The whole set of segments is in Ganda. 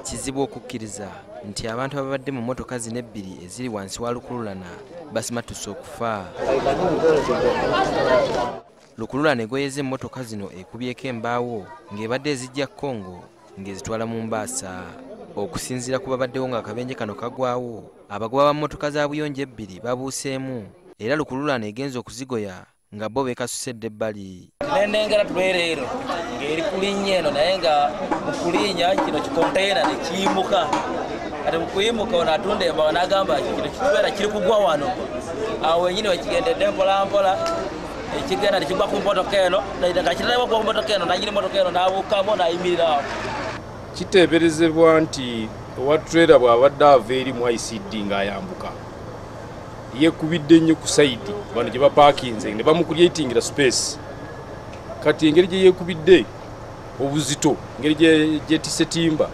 Kizibu okukkiriza nti abantu ababadde mu mmotoka zino ebbiri eziri wansi wa lukululana basimatuse okufa. Lukululana egoyeza emmotoka zino ekubyeko embaawo ng'ebadde ezijja Congo ng'ezitwala mu Mbaasa. Okusinziira ku babaddewo ng'akabenje kano kagwawo, abagoba ba mmotoka za buyonjo ebbiri babuuseemu era lukululana egenza okuzigoya nga bo beekasusedde ebbali. Nennengera twereero ng'eri kulinnya eno naye nga mu kulinnya kino kikonteyina ne kiyimuka. Kati mu kuyimuka ono atunda embaawo n'agamba kino kitwera kiri kugwa wano. Awo wenyini wekigendedde mpolampola ekigenda ne kigwa ku mmotoka eno nga kitanaba kugwa ku mmotoka eno nanyini mmotoka eno n'abuukamu n'ayimirira awo. Kiteeberezebwa nti owa trailer bw'abadde ava eri mu ICD ng'ayambuka yekubidde nnyo ku sayidi bano gye bapaakinze ne bamukulyatingira space. Kati engeri gye yekubidde obuzito engeri gyetise timba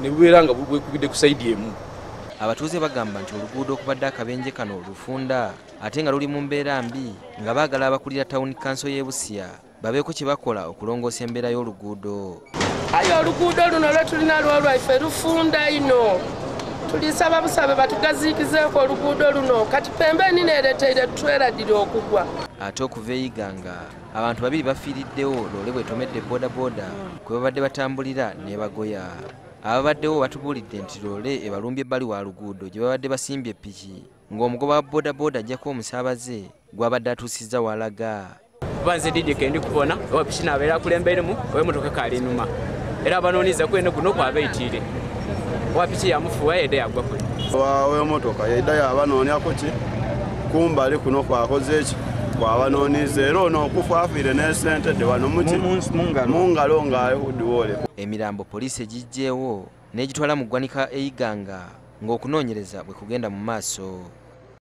ne bubeera nga bwekubidde ku sayidi emu. Abatuuze bagamba nti oluguudo okubadde akabenje kano lufunda ate nga luli mu mbeera mbi nga baagala abakulira Town Council y'e Busia babeeko kye bakola okulongoosa embeera y'oluguudo. Ayo oluguudo luno lwe tulina lwalwaife lufunda ino. Tulisaba busabe batugaziikizeeko oluguudo luno kati pembeni neereteire twera diri okugwa. Ate okuva e Iganga abantu babiri bafiiriddewo loole bwetomedde bodaboda kwe babadde batambulira ne bagoya. Ababaddewo batubuulidde nti loole ebalumbye ebbali wa luguudo gye babadde basimbye ppiki ng'omugoba wa bodaboda ajjako omusaabaze gw'abadde atuusizza w'alaga. Banze didi kendi kubona owa piki n'abeera akulemberamu ow'emmotoka kali enuma era abanoonyeza kwene guno kw'abeetiire owa piki yamufuuwa yedda yagwa kwe. Ow'emmotoka yedda yabanoonyako ki kumbali kuno kwakoze eki kwabanoonyeza era ono okufa afiire n'esente dde wano mu ngalo ng'ayihuddiwole. Emirambo poliisi egiggyeewo n'egitwala mu ggwanika e Iganga ng'okunoonyereza bwe kugenda mu maaso.